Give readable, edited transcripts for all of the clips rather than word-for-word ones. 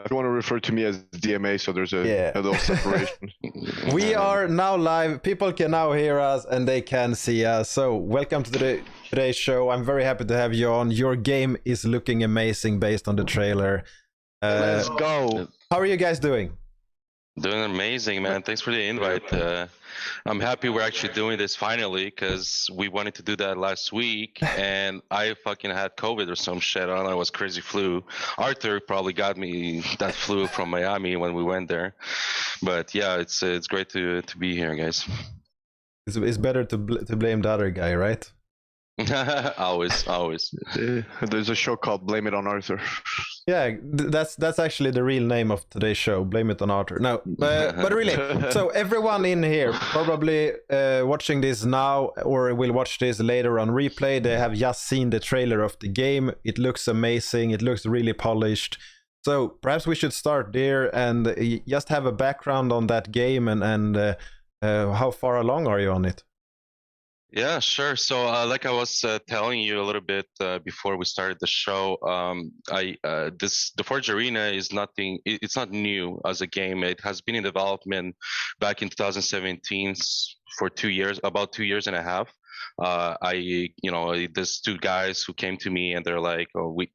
if you want to refer to me as DMA, so there's a little separation. We are now live. People can now hear us and they can see us. So welcome to today's show. I'm very happy to have you on. Your game is looking amazing based on the trailer. Let's go. How are you guys doing? Doing amazing, man. Thanks for the invite. I'm happy we're actually doing this finally because we wanted to do that last week and I fucking had COVID or some shit. I don't know, it was crazy flu. Arthur probably got me that flu from Miami when we went there. But yeah, it's great to be here, guys. It's better to blame the other guy, right? always. There's a show called Blame It on Arthur. Yeah, that's actually the real name of today's show. Blame it on Arthur. No, but really, so everyone in here probably watching this now or will watch this later on replay. They have just seen the trailer of the game. It looks amazing. It looks really polished. So perhaps we should start there and just have a background on that game and how far along are you on it? Yeah, sure. So, like I was telling you a little bit before we started the show, the Forge Arena is nothing. It's not new as a game. It has been in development back in 2017 for 2 years, about 2 years and a half. There's two guys who came to me and they're like,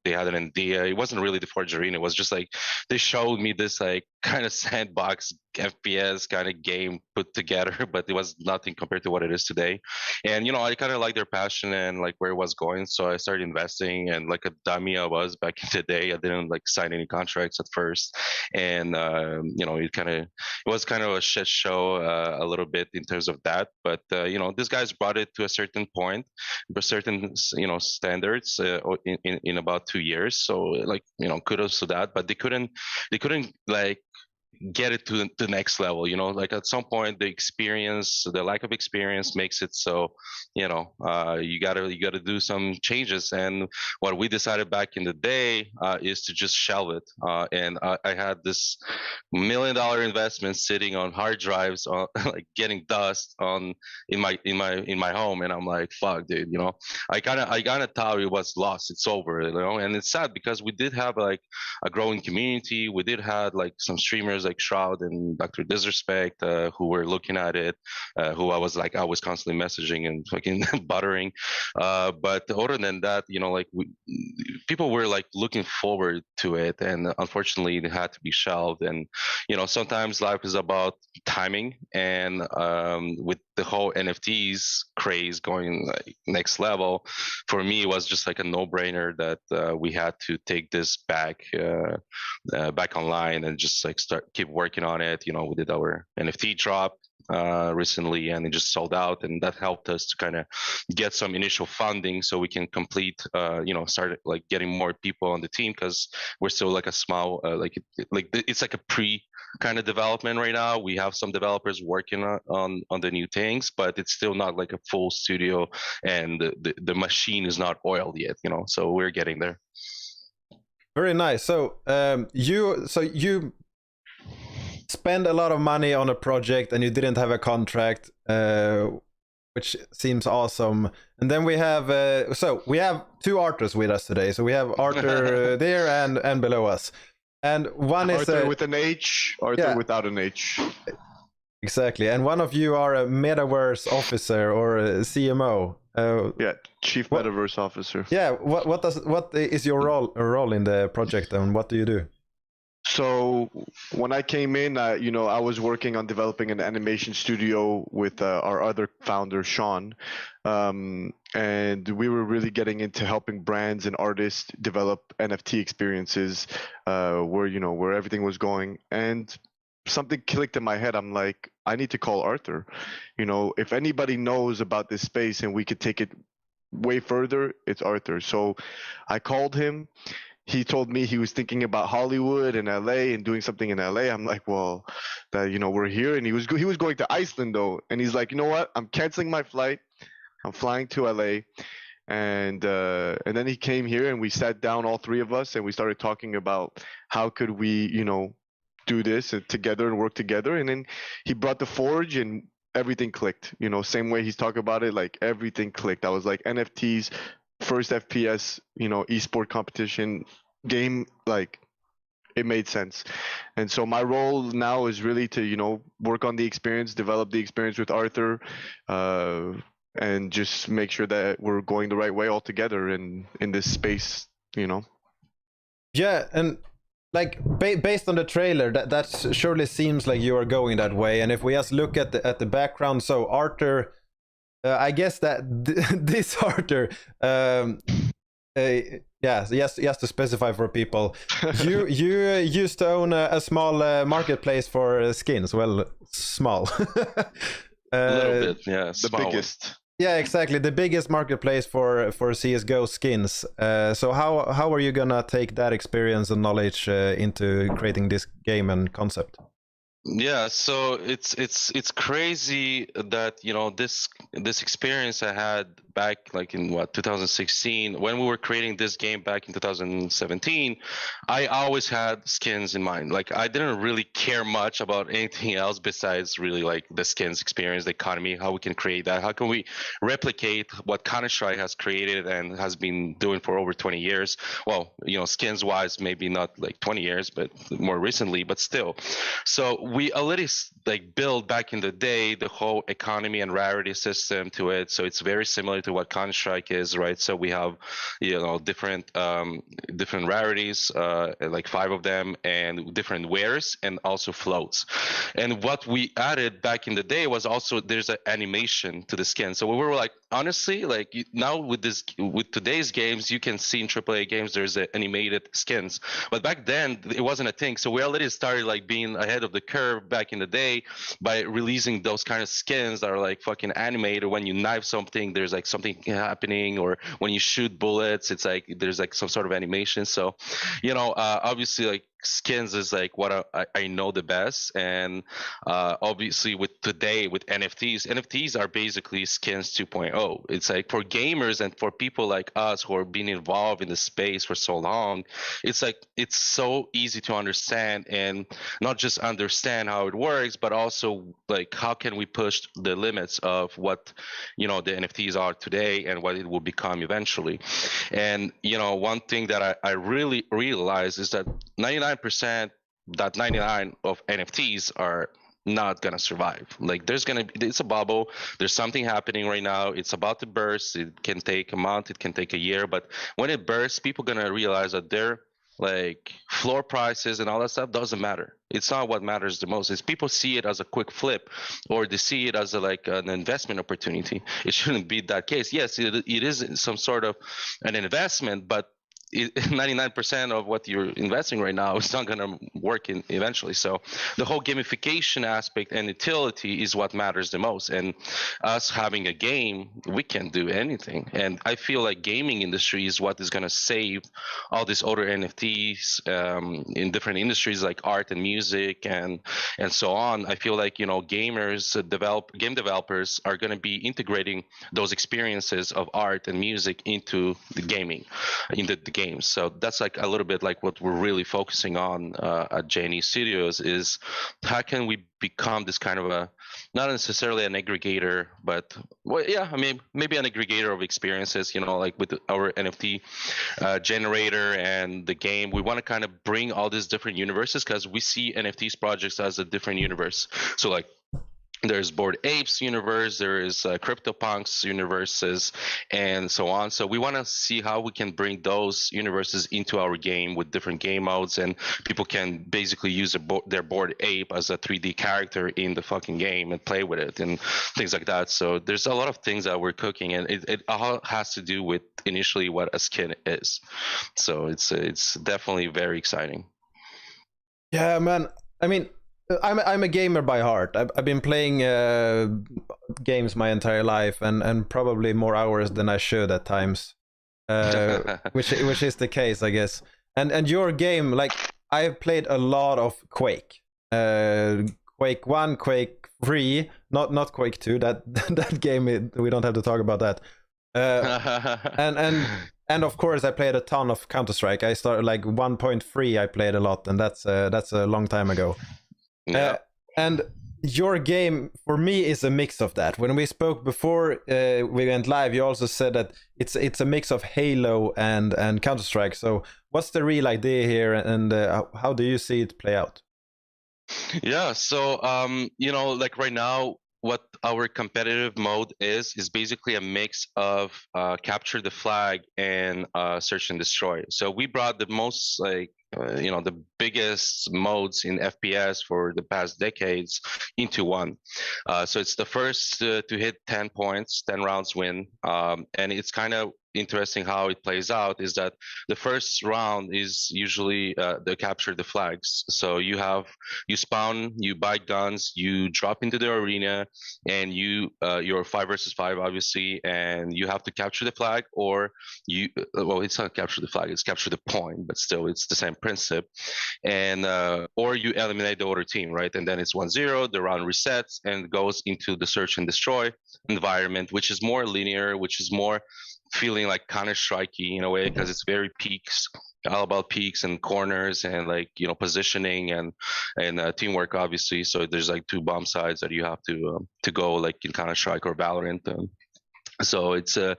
they had an idea. It wasn't really the Forge Arena. It was just like they showed me this like kind of sandbox FPS kind of game put together, but it was nothing compared to what it is today. And I kind of like their passion and like where it was going, so I started investing. And like a dummy I was back in the day, I didn't like sign any contracts at first, and it was kind of a shit show a little bit in terms of that. But these guys brought it to a certain point, certain standards in about 2 years. So like kudos to that. But they couldn't like get it to the next level. Like at some point the lack of experience makes it so you gotta do some changes. And what we decided back in the day is to just shelve it. And I had this $1 million investment sitting on hard drives like getting dust in my home, and I'm like, fuck, dude. I kind of thought it was lost, it's over. And it's sad because we did have like a growing community. We did have like some streamers like Shroud and Dr. Disrespect who were looking at it, who I was constantly messaging and fucking buttering. But other than that, people were like looking forward to it, and unfortunately it had to be shelved. And sometimes life is about timing, and with the whole NFTs craze going like next level, for me it was just like a no-brainer that we had to take this back online and just like keep working on it. We did our NFT drop recently, and it just sold out, and that helped us to kind of get some initial funding so we can complete start like getting more people on the team, because we're still like a small it's like a pre kind of development right now. We have some developers working on the new things, but it's still not like a full studio, and the machine is not oiled yet, so we're getting there. Very nice. So you spend a lot of money on a project and you didn't have a contract, which seems awesome. And then we have we have two Arthurs with us today. So we have Arthur there and below us. And one is Arthur with an H, Arthur without an H. Exactly. And one of you are a metaverse officer or a CMO. Chief Metaverse Officer. Yeah. What is your role in the project, and what do you do? So when I came in, I was working on developing an animation studio with our other founder, Sean, and we were really getting into helping brands and artists develop NFT experiences, where everything was going. And something clicked in my head. I'm like, I need to call Arthur. If anybody knows about this space and we could take it way further, it's Arthur. So I called him. He told me he was thinking about Hollywood and LA and doing something in LA. I'm like, well, we're here. And he was going to Iceland though. And he's like, you know what? I'm canceling my flight. I'm flying to LA. And then he came here and we sat down, all three of us, and we started talking about how could we, do this together and work together. And then he brought the Forge and everything clicked, same way he's talking about it, like everything clicked. I was like, NFTs, first FPS, esport competition game, like it made sense. And so my role now is really to, you know, work on the experience, develop the experience with Arthur, and just make sure that we're going the right way all together in this space, you know. Yeah, and like based on the trailer, that surely seems like you are going that way. And if we just look at the background, so Arthur, I guess that this Arthur, yes, to specify for people, you used to own a small marketplace for skins. Well, small. A little bit, yeah. The biggest. Yeah, exactly. The biggest marketplace for CS:GO skins. So how are you gonna take that experience and knowledge into creating this game and concept? Yeah, so it's crazy that, you know, this experience I had back like in 2016 when we were creating this game back in 2017. I always had skins in mind. Like I didn't really care much about anything else besides really like the skins experience, the economy, how we can create that, how can we replicate what Counter-Strike has created and has been doing for over 20 years. Well, you know, skins wise, maybe not like 20 years, but more recently, but still. So we already like built back in the day the whole economy and rarity system to it. So it's very similar to what Counter-Strike is, right? So we have, you know, different rarities, like 5 of them, and different wares and also floats. And what we added back in the day was also there's an animation to the skin. So we were like, honestly, like now with today's games, you can see in AAA games there's animated skins, but back then it wasn't a thing. So we already started like being ahead of the curve back in the day by releasing those kind of skins that are like fucking animated. When you knife something, there's like something happening, or when you shoot bullets, it's like there's like some sort of animation. So, you know, obviously like skins is like what I know the best. And obviously with today with NFTs are basically skins 2.0. It's like for gamers and for people like us who are being involved in the space for so long, it's like it's so easy to understand, and not just understand how it works, but also like how can we push the limits of what, you know, the NFTs are today and what it will become eventually. And, you know, one thing that I really realized is that 99% of NFTs are not gonna survive. Like it's a bubble. There's something happening right now. It's about to burst. It can take a month, it can take a year, but when it bursts, people gonna realize that their like floor prices and all that stuff doesn't matter. It's not what matters the most. Is people see it as a quick flip, or they see it as like an investment opportunity. It shouldn't be that case. Yes, it is some sort of an investment, but 99% of what you're investing right now is not going to work eventually. So the whole gamification aspect and utility is what matters the most. And us having a game, we can do anything. And I feel like gaming industry is what is going to save all these other NFTs in different industries like art and music and so on. I feel like, you know, game developers are going to be integrating those experiences of art and music into the gaming, in the games. So that's like a little bit like what we're really focusing on at JNE Studios is how can we become this kind of a, not necessarily an aggregator, but well, yeah, I mean, maybe an aggregator of experiences, you know, like with our NFT generator and the game. We want to kind of bring all these different universes because we see NFTs projects as a different universe. So like, there's Bored Apes universe, there is CryptoPunks universes, and so on. So we want to see how we can bring those universes into our game with different game modes, and people can basically use their Bored Ape as a 3D character in the fucking game and play with it and things like that. So there's a lot of things that we're cooking, and it all has to do with initially what a skin is. So it's definitely very exciting. Yeah, man. I mean, I'm a gamer by heart. I've been playing games my entire life, and probably more hours than I should at times, which is the case, I guess. And your game, like I've played a lot of Quake, Quake 1, Quake 3, not Quake 2. That game we don't have to talk about that. And of course I played a ton of Counter-Strike. I started like 1.3. I played a lot, and that's a long time ago. Yeah. And your game for me is a mix of that. When we spoke before we went live, you also said that it's a mix of Halo and Counter-Strike. So what's the real idea here, and how do you see it play out? Yeah, so like right now, what our competitive mode is basically a mix of capture the flag and search and destroy. So we brought the most the biggest modes in FPS for the past decades into one. So it's the first to hit 10 points, 10 rounds win, and it's kind of interesting how it plays out is that the first round is usually the capture the flags. So you spawn, you buy guns, you drop into the arena, and you're 5 versus 5 obviously, and you have to capture the flag, or it's not capture the flag, it's capture the point, but still it's the same principle. And or you eliminate the other team, right? And then it's 1-0, the round resets and goes into the search and destroy environment, which is more linear, which is more feeling like Counter-Strikey in a way, because it's very peaks, all about peaks and corners and positioning and teamwork obviously. So there's like 2 bomb sides that you have to go like in Counter-Strike or Valorant. So it's an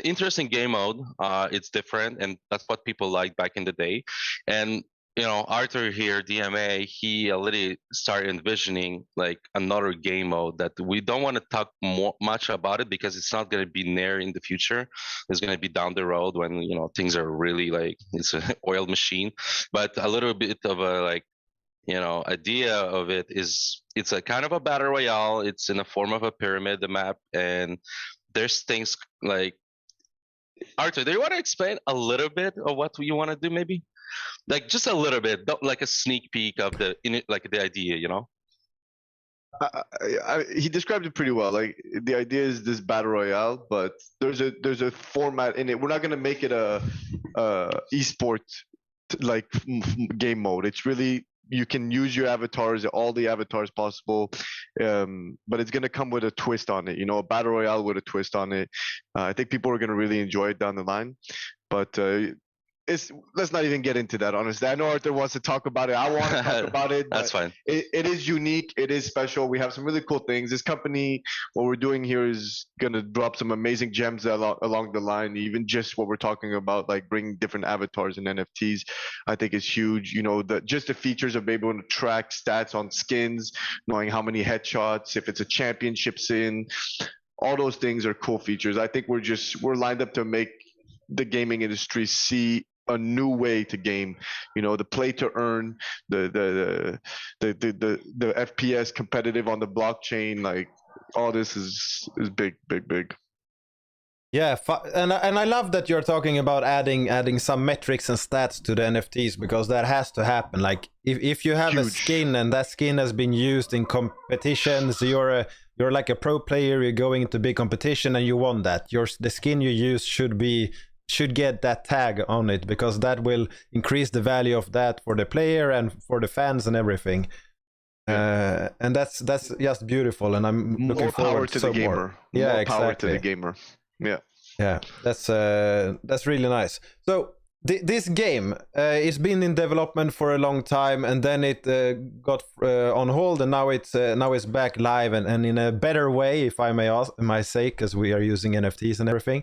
interesting game mode. It's different, and that's what people liked back in the day. And Arthur here, DMA, he already started envisioning like another game mode that we don't want to talk much about it, because it's not going to be near in the future. It's going to be down the road when things are really like it's an oiled machine. But a little bit of a idea of it is it's a kind of a battle royale. It's in the form of a pyramid, the map, and there's things like Arthur. Do you want to explain a little bit of what you want to do, maybe? Like just a little bit, like a sneak peek of the idea, He described it pretty well. Like the idea is this battle royale, but there's a format in it. We're not gonna make it a esport like game mode. It's really, you can use your avatars, all the avatars possible, but it's gonna come with a twist on it. A battle royale with a twist on it. I think people are gonna really enjoy it down the line, but. Let's not even get into that, honestly. I know Arthur wants to talk about it. I want to talk about it. That's fine. It is unique. It is special. We have some really cool things. This company, what we're doing here is going to drop some amazing gems along the line. Even just what we're talking about, like bringing different avatars and NFTs, I think is huge. Just the features of being able to track stats on skins, knowing how many headshots, if it's a championship sin, all those things are cool features. I think we're lined up to make the gaming industry see a new way to game, the play to earn, the FPS competitive on the blockchain, like all this is big. Yeah, and I love that you're talking about adding some metrics and stats to the NFTs, because that has to happen. Like if you have a skin and that skin has been used in competitions, you're like a pro player, you're going into big competition and you won that. The skin you use should get that tag on it, because that will increase the value of that for the player and for the fans and everything. And that's just beautiful, and I'm looking forward to the gamer. More. Yeah, more exactly. Power to the gamer. Yeah, that's really nice. So this game it's been in development for a long time, and then it got on hold, and now it's back live and in a better way, if I may say, because we are using NFTs and everything.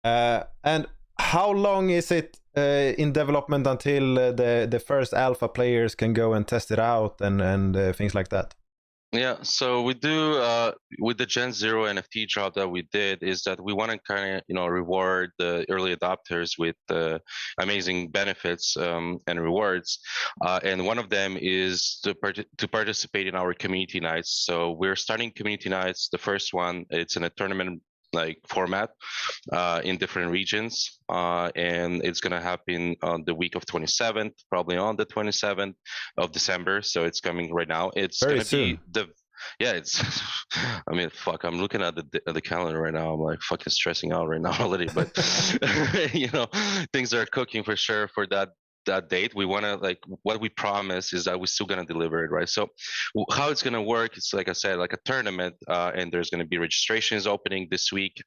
And how long is it in development until the first alpha players can go and test it out and things like that? Yeah, so we do with the Gen Zero NFT drop that we did is that we want to kind of reward the early adopters with amazing benefits and rewards, and one of them is to participate in our community nights. So we're starting community nights. The first one, it's in a tournament like format in different regions, and it's going to happen on the week of 27th, probably on the 27th of December. So it's coming right now. It's going to be it's I mean, fuck, I'm looking at the calendar right now. I'm like fucking stressing out right now already, but things are cooking for sure for that date. We want to, like, what we promise is that we're still going to deliver it, right? So how it's going to work, it's like I said, like a tournament, and there's going to be registrations opening this week,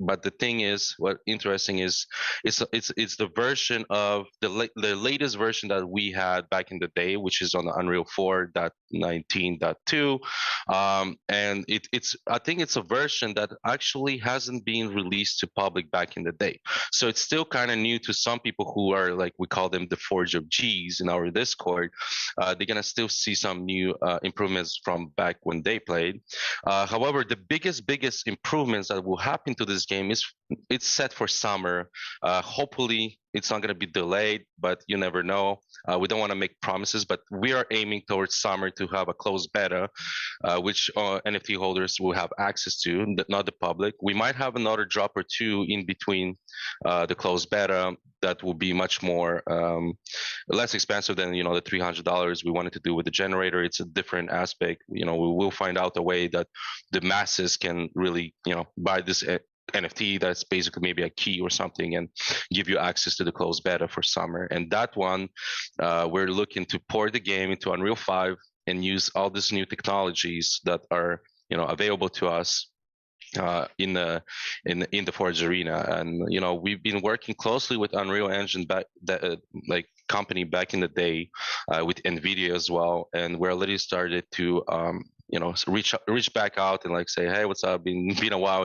But the thing is, what interesting is, it's the version of the latest version that we had back in the day, which is on the Unreal 4.19.2, and it's I think it's a version that actually hasn't been released to public back in the day. So it's still kind of new to some people who are like, we call them the Forge of G's in our Discord. They're gonna still see some new improvements from back when they played. However, the biggest improvements that will happen to this game is it's set for summer. Hopefully, it's not going to be delayed, but you never know. We don't want to make promises, but we are aiming towards summer to have a closed beta, which NFT holders will have access to, not the public. We might have another drop or two in between the closed beta that will be much more less expensive than the $300 we wanted to do with the generator. It's a different aspect. We will find out a way that the masses can really buy this NFT that's basically maybe a key or something and give you access to the closed beta for summer. And that one, we're looking to port the game into Unreal 5 and use all these new technologies that are available to us in the Forge arena. And we've been working closely with Unreal Engine like company back in the day, with NVIDIA as well, and we're already started to reach back out and like say, hey, what's up, been a while,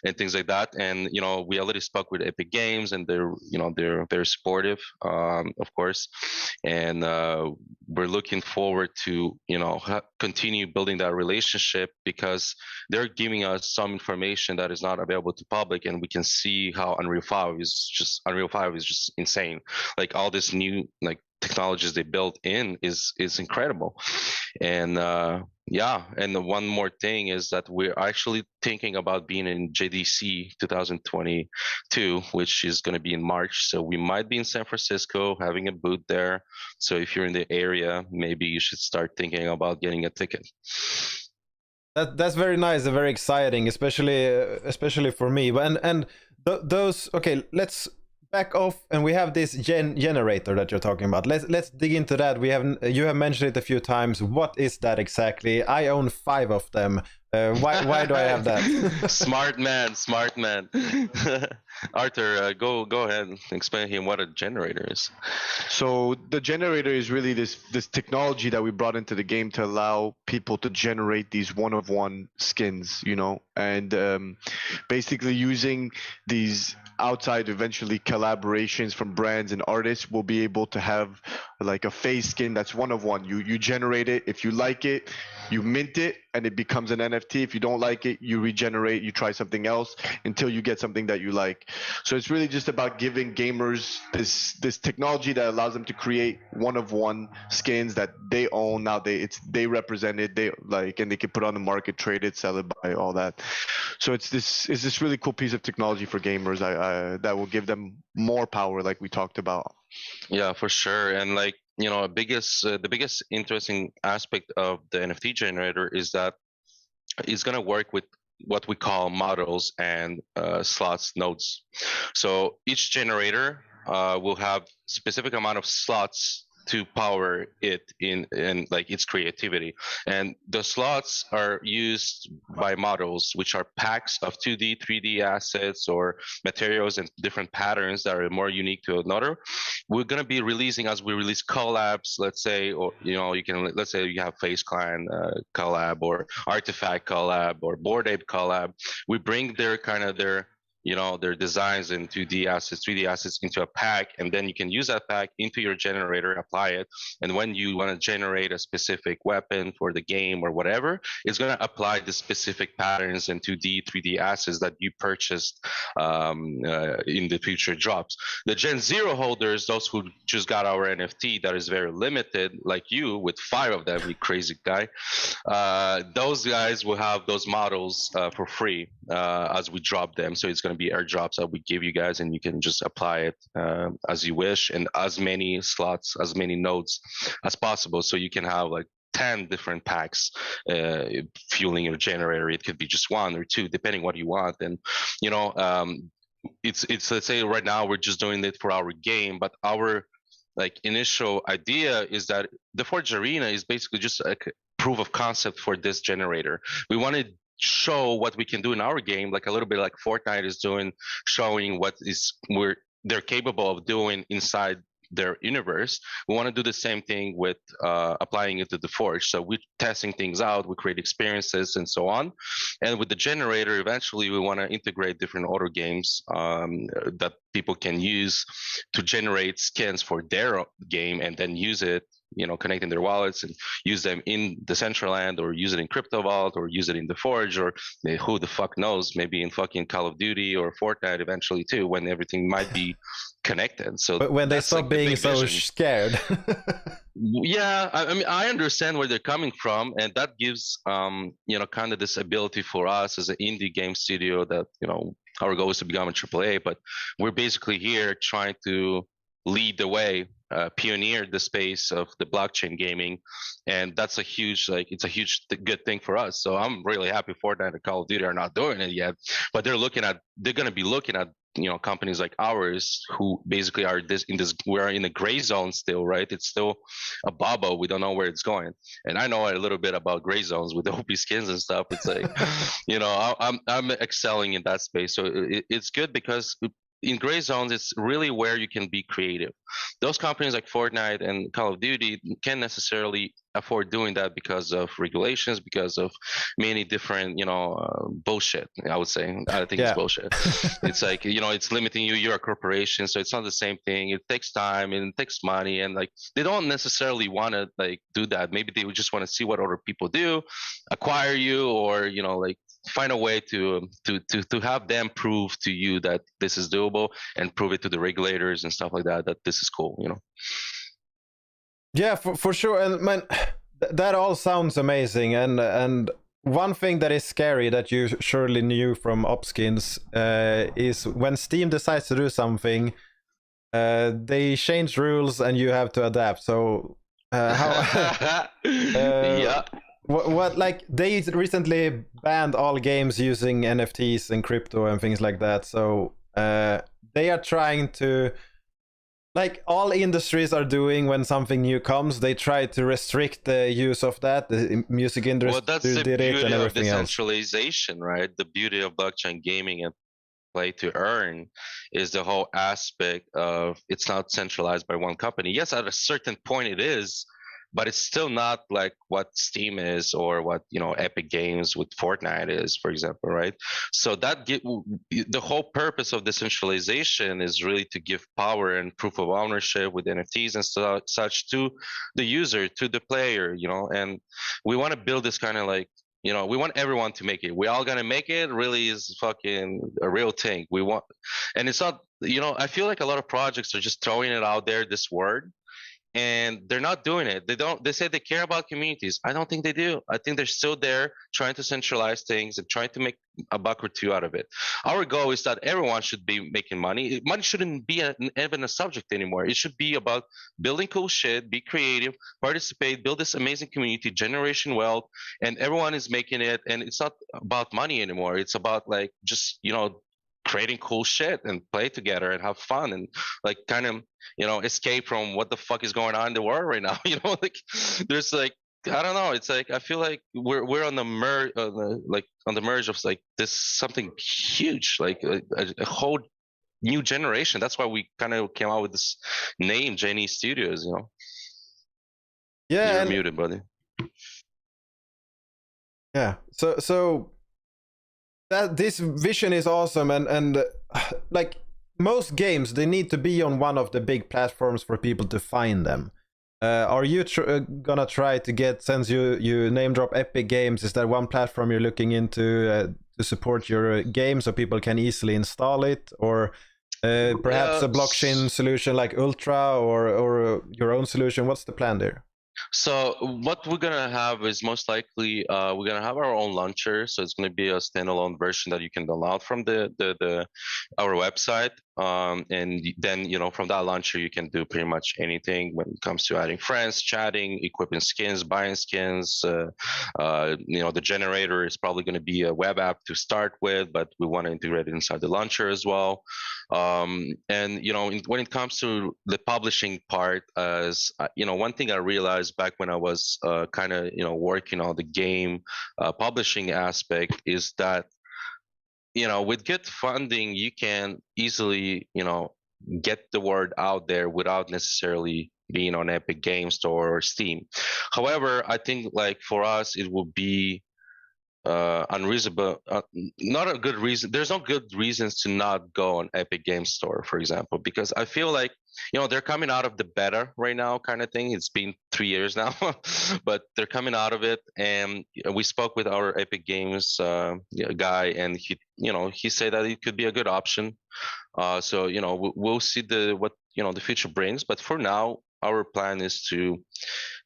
and things like that. And we already spoke with Epic Games, and they're very supportive, of course. And we're looking forward to continue building that relationship, because they're giving us some information that is not available to public, and we can see how Unreal 5 is just insane. Like all this new technologies they built in is incredible. And and the one more thing is that we're actually thinking about being in JDC 2022, which is going to be in March. So we might be in San Francisco having a booth there. So if you're in the area, maybe you should start thinking about getting a ticket. That's very nice and very exciting, especially for me. And those, okay, let's back off, and we have this generator that you're talking about. Let's dig into that. You have mentioned it a few times. What is that exactly? I own 5 of them. Why do I have that? Smart man. Arthur, go ahead and explain to him what a generator is. So the generator is really this technology that we brought into the game to allow people to generate these one-of-one skins, and basically using these outside eventually collaborations from brands and artists, will be able to have like a face skin that's one-of-one. You generate it. If you like it, you mint it, and it becomes an NFT. If you don't like it, you regenerate, you try something else until you get something that you like. So it's really just about giving gamers this technology that allows them to create one-of-one skins that they own. Now they represent it, and they can put on the market, trade it, sell it, buy all that. So it's this really cool piece of technology for gamers that will give them more power, like we talked about. Yeah, for sure. And the biggest interesting aspect of the NFT generator is that it's going to work with what we call models and slots nodes. So each generator will have specific amount of slots to power it in its creativity. And the slots are used by models, which are packs of 2D, 3D assets or materials and different patterns that are more unique to another. We're going to be releasing, as we release collabs, let's say, or let's say you have Face Clan collab or Artifact collab or Bored Ape collab. We bring their designs and 2D assets, 3D assets into a pack, and then you can use that pack into your generator, apply it, and when you want to generate a specific weapon for the game or whatever, it's going to apply the specific patterns and 2D, 3D assets that you purchased in the future drops. The Gen Zero holders, those who just got our NFT that is very limited, like you with 5 of them, you crazy guy, those guys will have those models for free as we drop them. So it's going to be airdrops that we give you guys, and you can just apply it as you wish, and as many slots, as many nodes as possible. So you can have 10 different packs fueling your generator. It could be just 1 or 2, depending what you want. And it's let's say right now we're just doing it for our game, but our initial idea is that the Forge Arena is basically just a proof of concept for this generator. We want to show what we can do in our game, like a little bit like Fortnite is doing, showing what they're capable of doing inside their universe. We want to do the same thing with applying it to the Forge. So we're testing things out, we create experiences and so on. And with the generator, eventually we want to integrate different auto games that people can use to generate skins for their game and then use it, connect in their wallets and use them in Decentraland or use it in Crypto Vault or use it in the Forge or who the fuck knows, maybe in fucking Call of Duty or Fortnite eventually too, when everything might be connected. So but when they stop being so scared. Yeah, I mean, I understand where they're coming from, and that gives kind of this ability for us as an indie game studio that our goal is to become a AAA, but we're basically here trying to lead the way, pioneer the space of the blockchain gaming, and that's a huge good thing for us. So I'm really happy Fortnite and Call of Duty are not doing it yet, but they're going to be looking at companies like ours who basically are we're in a gray zone still, right? It's still a bubble. We don't know where it's going. And I know a little bit about gray zones with OP skins and stuff. It's like, I'm excelling in that space. So it's good because in gray zones, it's really where you can be creative. Those companies like Fortnite and Call of Duty can't necessarily afford doing that because of regulations, because of many different, bullshit. I would say. I think it's bullshit. It's like, it's limiting you. You're a corporation, so it's not the same thing. It takes time and it takes money, and like they don't necessarily want to like do that. Maybe they would just want to see what other people do, acquire you, or find a way to have them prove to you that this is doable and prove it to the regulators and stuff like that this is cool. Yeah, for sure. And man, that all sounds amazing. And one thing that is scary that you surely knew from Opskins is when Steam decides to do something, they change rules and you have to adapt. So how yeah. What like they recently banned all games using NFTs and crypto and things like that. So they are trying to, like all industries are doing when something new comes, they try to restrict the use of that. The music industry well, that's the did it beauty and of everything else. decentralization, right? The beauty of blockchain gaming and play to earn is the whole aspect of it's not centralized by one company. Yes, at a certain point it is, but it's still not like what Steam is or what Epic Games with Fortnite is, for example, right? So the whole purpose of decentralization is really to give power and proof of ownership with NFTs and such to the user, to the player, and we want to build this kind of like, we want everyone to make it. We're all gonna make it. Really is fucking a real thing. We want, and it's not. I feel like a lot of projects are just throwing it out there, this word, and they're not doing it. They say they care about communities. I don't think they do. I think they're still there trying to centralize things and trying to make a buck or two out of it. Our goal is that everyone should be making money. Money shouldn't be even a subject anymore. It should be about building cool shit, be creative, participate, build this amazing community, generation wealth, and everyone is making it. And it's not about money anymore. It's about like just, creating cool shit and play together and have fun and like kind of escape from what the fuck is going on in the world right now. Like there's like, I don't know, it's like I feel like we're on the merge on the merge of like this something huge, like a whole new generation. That's why we kind of came out with this name, Jenny Studios. Yeah, you're muted, buddy. Yeah, so that this vision is awesome, and like most games, they need to be on one of the big platforms for people to find them. Are you gonna try to get, since you name drop Epic Games, is that one platform you're looking into to support your game so people can easily install it, or perhaps a blockchain solution like Ultra or your own solution? What's the plan there? So what we're gonna have is most likely we're gonna have our own launcher. So it's gonna be a standalone version that you can download from our website. and then from that launcher you can do pretty much anything when it comes to adding friends, chatting, equipping skins, buying skins. The generator is probably going to be a web app to start with, but we want to integrate it inside the launcher as well. And when it comes to the publishing part, as one thing I realized back when I was kind of working on the game publishing aspect is that with good funding you can easily get the word out there without necessarily being on Epic Game Store or Steam. However, I think like for us it would be unreasonable, not a good reason. There's no good reasons to not go on Epic Game Store, for example, because I feel like they're coming out of the beta right now, kind of thing. It's been 3 years now, but they're coming out of it. And we spoke with our Epic Games guy, and he said that it could be a good option. So we'll see what the future brings. But for now, our plan is to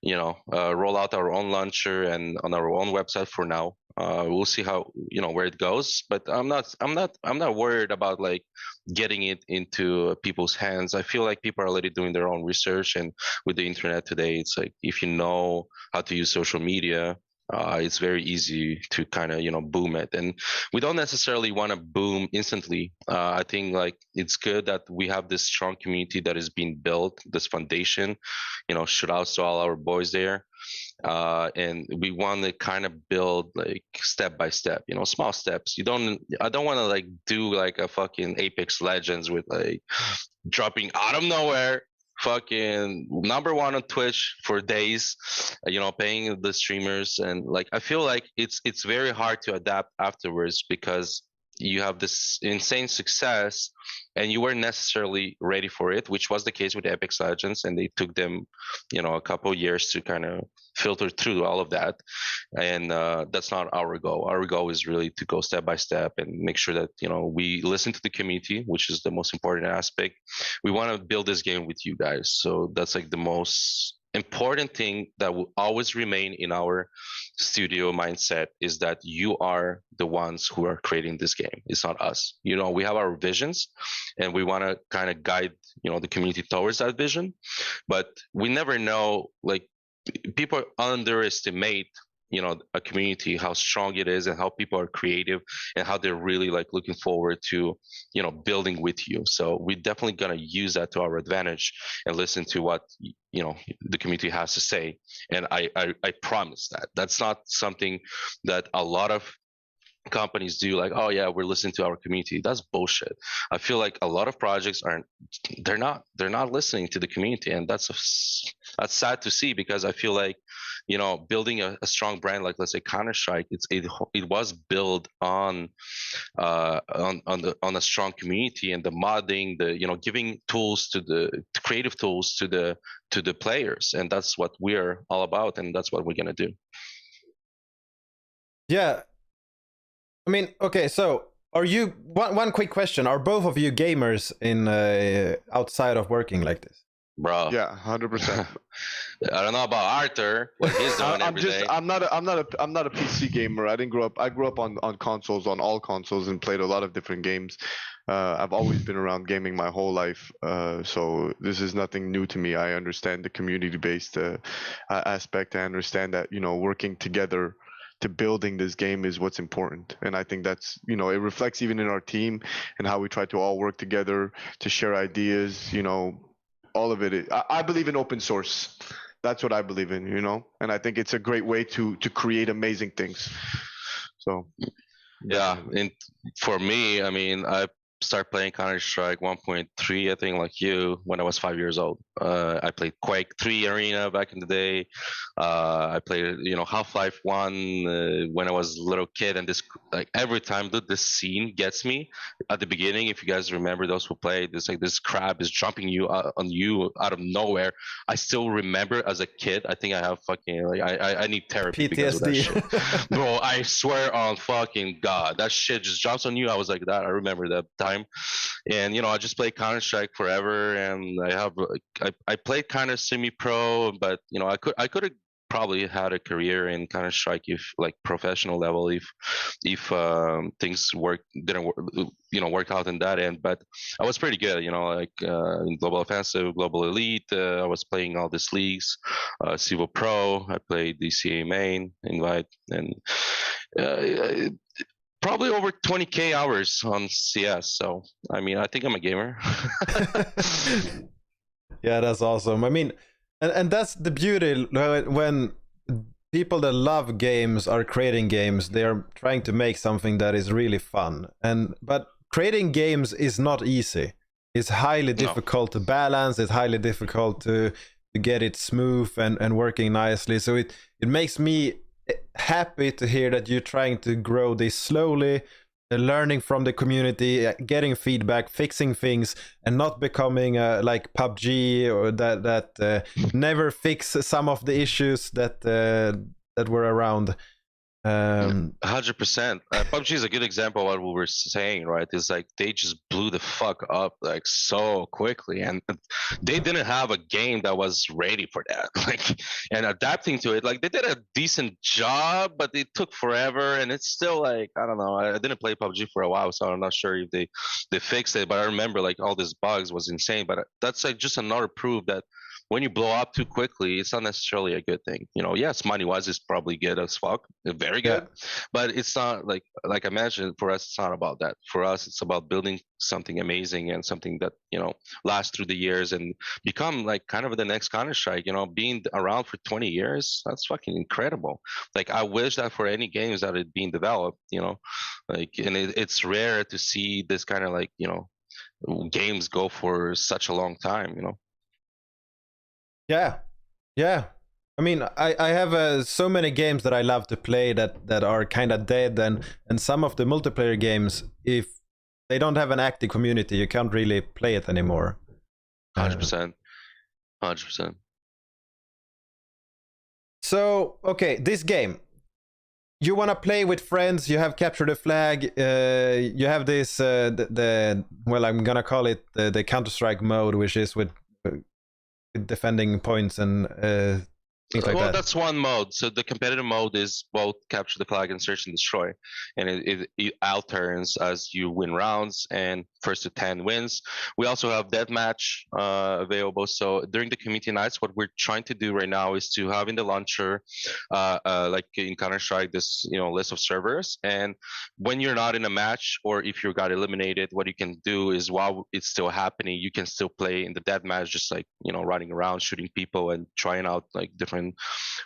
roll out our own launcher and on our own website for now. We'll see how where it goes, but I'm not worried about like getting it into people's hands. I feel like people are already doing their own research, and with the internet today, it's like if you know how to use social media, it's very easy to kind of boom it. And we don't necessarily want to boom instantly. I think like it's good that we have this strong community that is being built, this foundation. Shout out to all our boys there. And we want to kind of build like step by step, small steps. I don't want to like do like a fucking Apex Legends with like dropping out of nowhere fucking number one on Twitch for days, paying the streamers. And like I feel like it's very hard to adapt afterwards because you have this insane success and you weren't necessarily ready for it, which was the case with Apex Legends, and they took them a couple years to kind of filter through all of that. And that's not our goal. Our goal is really to go step by step and make sure that we listen to the community, which is the most important aspect. We want to build this game with you guys, so that's like the most important thing that will always remain in our studio mindset, is that you are the ones who are creating this game. It's not us. We have our visions and we want to kind of guide the community towards that vision, but we never know, like people underestimate a community, how strong it is and how people are creative and how they're really like looking forward to building with you. So we're definitely going to use that to our advantage and listen to what the community has to say. And I promise that that's not something that a lot of companies do, like, oh yeah, we're listening to our community. That's bullshit. I feel like a lot of projects they're not listening to the community, and that's sad to see, because I feel like building a strong brand like, let's say, Counter-Strike, it was built on a strong community, and the modding, the giving tools creative tools to the players, and that's what we're all about, and that's what we're gonna do. Yeah, I mean, okay, so are you, one quick question, are both of you gamers in outside of working like this? Bro. Yeah, 100%. I don't know about Arthur, what he's doing every day. I'm not a PC gamer. I grew up on consoles, on all consoles, and played a lot of different games. I've always been around gaming my whole life, so this is nothing new to me. I understand the community-based aspect. I understand that working together to building this game is what's important, and I think that's it reflects even in our team and how we try to all work together to share ideas. All of it. I believe in open source. That's what I believe in, and I think it's a great way to create amazing things. So yeah, and for me, I mean, I started playing Counter-Strike 1.3, I think, like you, when I was 5 years old. I played Quake 3 Arena back in the day. I played, Half-Life 1 when I was a little kid, and this, like, every time this scene gets me at the beginning. If you guys remember, those who played, it's like this crab is jumping on you out of nowhere. I still remember as a kid. I think I have fucking, like, I need therapy PTSD. because of that shit. Bro, I swear on fucking God, that shit just jumps on you. I was like that. I remember that time. And I just played Counter-Strike forever, and I played kind of semi-pro, but I could have probably had a career in Counter-Strike if like professional level if things didn't work out in that end. But I was pretty good, like in Global Offensive, Global Elite. I was playing all these leagues, Civo Pro. I played the CA main, Invite, and probably over 20k hours on CS. So I mean, I think I'm a gamer. Yeah, that's awesome. I mean, and that's the beauty when people that love games are creating games. They are trying to make something that is really fun. But creating games is not easy. It's highly difficult to balance. It's highly difficult to get it smooth and working nicely. So it makes me happy to hear that you're trying to grow this slowly, learning from the community, getting feedback, fixing things, and not becoming like PUBG or that never fix some of the issues that were around. 100%. PUBG is a good example of what we were saying, right? It's like they just blew the fuck up like so quickly, and they didn't have a game that was ready for that. Like, and adapting to it, like they did a decent job, but it took forever, and it's still like I don't know. I didn't play PUBG for a while, so I'm not sure if they fixed it. But I remember like all these bugs was insane. But that's like just another proof that when you blow up too quickly, it's not necessarily a good thing. Yes, money-wise, it's probably good as fuck, very good, but it's not like I mentioned. For us, it's not about that. For us, it's about building something amazing and something that lasts through the years and become like kind of the next Counter-Strike. Being around for 20 years, that's fucking incredible. Like I wish that for any games that are being developed, like, and it's rare to see this kind of like games go for such a long time. Yeah. I mean, I have so many games that I love to play that are kind of dead, and some of the multiplayer games, if they don't have an active community, you can't really play it anymore. 100%. 100%. So, okay, this game. You want to play with friends, you have captured the flag, you have this, well, I'm going to call it the Counter-Strike mode, which is with defending points and things like that. That's one mode. So the competitive mode is both capture the flag and search and destroy, and it alterns as you win rounds, and first to 10 wins. We also have deathmatch available. So during the community nights, what we're trying to do right now is to have in the launcher, like in Counter-Strike, this list of servers, and when you're not in a match or if you got eliminated, what you can do is while it's still happening, you can still play in the deathmatch, just like running around shooting people and trying out like different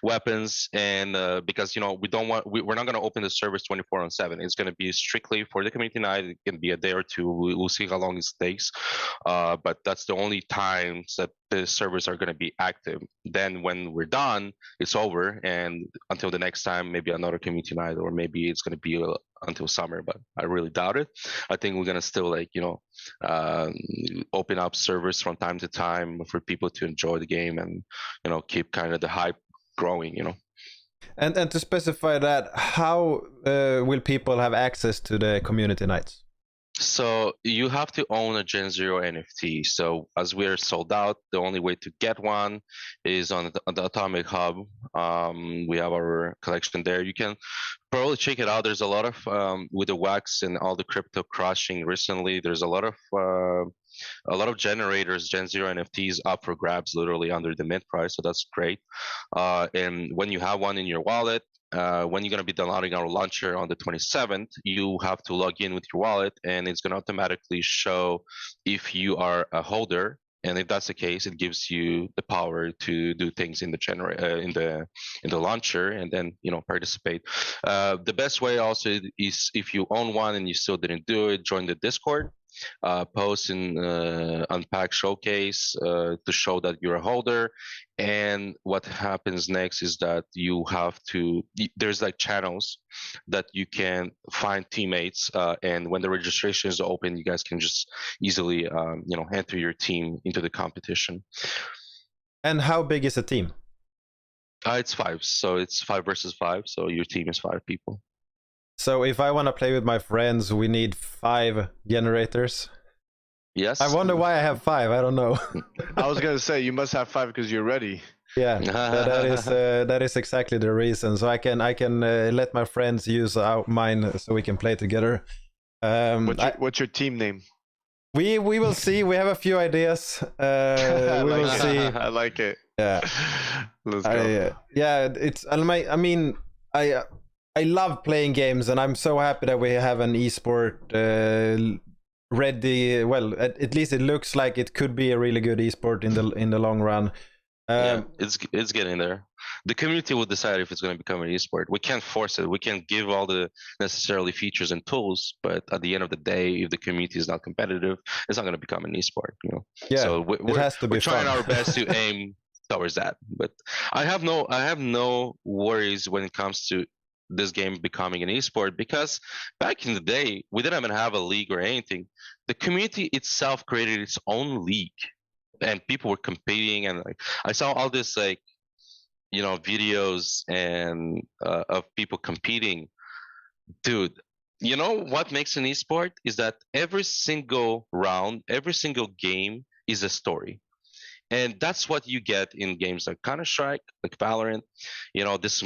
weapons. And because we're not going to open the servers 24/7. It's going to be strictly for the community night. It can be a day or two. We'll see how long it takes, but that's the only times that the servers are going to be active. Then when we're done, it's over, and until the next time, maybe another community night, or maybe it's going to be until summer, but I really doubt it. I think we're going to still open up servers from time to time for people to enjoy the game and keep kind of the hype growing. And to specify that, how will people have access to the community nights? So you have to own a Gen Zero NFT. So as we're sold out, the only way to get one is on the Atomic Hub. We have our collection there. You can probably check it out. There's a lot of with the wax and all the crypto crashing recently. There's a lot of generators, Gen Zero NFTs up for grabs, literally under the mint price. So that's great. And when you have one in your wallet, when you're going to be downloading our launcher on the 27th, you have to log in with your wallet, and it's going to automatically show if you are a holder. And if that's the case, it gives you the power to do things in the launcher, and then participate. The best way also is if you own one and you still didn't do it, join the Discord. Post in Unpack Showcase to show that you're a holder. And what happens next is that you have to, there's like channels that you can find teammates, and when the registration is open, you guys can just easily enter your team into the competition. And how big is a team? It's 5, so it's 5 versus 5, so your team is 5 people. So if I want to play with my friends, we need 5 generators? Yes. I wonder why I have 5. I don't know. I was going to say, you must have 5 because you're ready. Yeah, that is exactly the reason. So I can let my friends use mine so we can play together. What's your team name? We will see. We have a few ideas. We will see. I like it. Yeah. Let's go. Yeah, I mean, I love playing games, and I'm so happy that we have an esport ready. Well, at least it looks like it could be a really good esport in the long run. Yeah, it's getting there. The community will decide if it's going to become an esport. We can't force it. We can't give all the necessarily features and tools, but at the end of the day, if the community is not competitive, it's not going to become an esport. Yeah, so it has to be we're trying fun. our best to aim towards that. But I have no worries when it comes to this game becoming an esport, because back in the day we didn't even have a league or anything. The community itself created its own league, and people were competing, and like I saw all this like videos and of people competing. Dude, you know what makes an esport is that every single round, every single game is a story. And that's what you get in games like Counter-Strike, like Valorant. This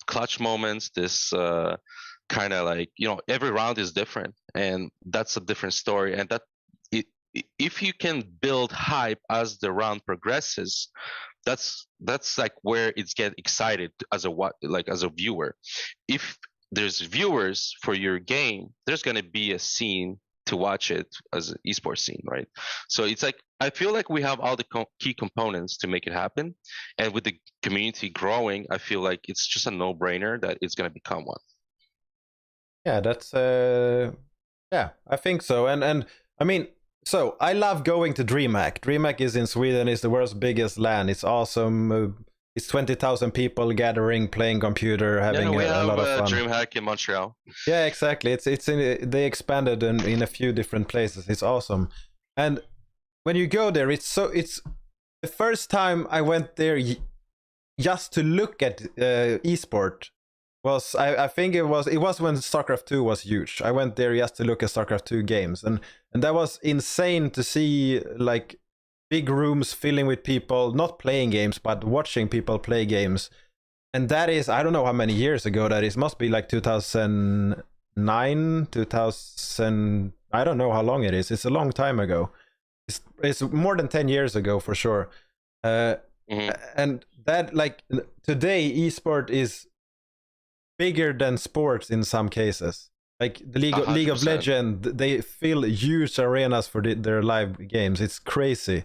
clutch moments, this kind of like every round is different, and that's a different story. And that if you can build hype as the round progresses, that's like where it's get excited as a viewer. If there's viewers for your game, there's going to be a scene to watch it as an esports scene, right? So it's like I feel like we have all the key components to make it happen, and with the community growing, I feel like it's just a no-brainer that it's going to become one. Yeah, that's yeah, I think so. And I mean, so I love going to DreamHack. DreamHack is in Sweden. It's the world's biggest LAN. It's awesome. It's 20,000 people gathering, playing computer, having a lot of fun. DreamHack in Montreal. Yeah, exactly. They expanded in a few different places. It's awesome. And when you go there, it's the first time I went there just to look at esport. I think it was when StarCraft 2 was huge. I went there just to look at StarCraft 2 games, and that was insane to see, like big rooms filling with people not playing games but watching people play games. And that is, I don't know how many years ago that is. Must be like 2009, 2000. I don't know how long it is. It's a long time ago. It's more than 10 years ago for sure. And that, like, today esport is bigger than sports in some cases. Like the League of Legends, they fill huge arenas for their live games. It's crazy,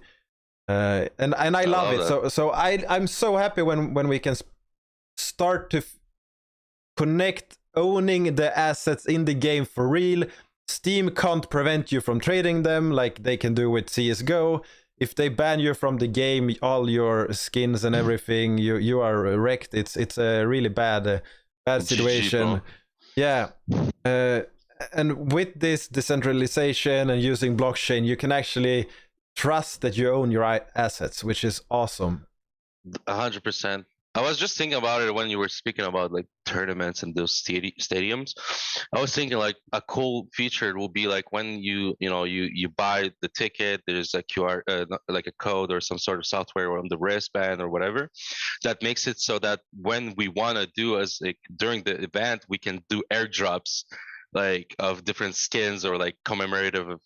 and I love it. So I'm so happy when we can start to connect owning the assets in the game for real. Steam can't prevent you from trading them like they can do with CS:GO. If they ban you from the game, all your skins and everything, you are wrecked. It's a really bad situation. Yeah. And with this decentralization and using blockchain, you can actually trust that you own your assets, which is awesome. 100%. I was just thinking about it when you were speaking about like tournaments and those stadiums. I was thinking like a cool feature will be like when you buy the ticket, there's a QR, like a code or some sort of software on the wristband or whatever, that makes it so that when we want to do as like during the event, we can do airdrops like of different skins or like commemorative of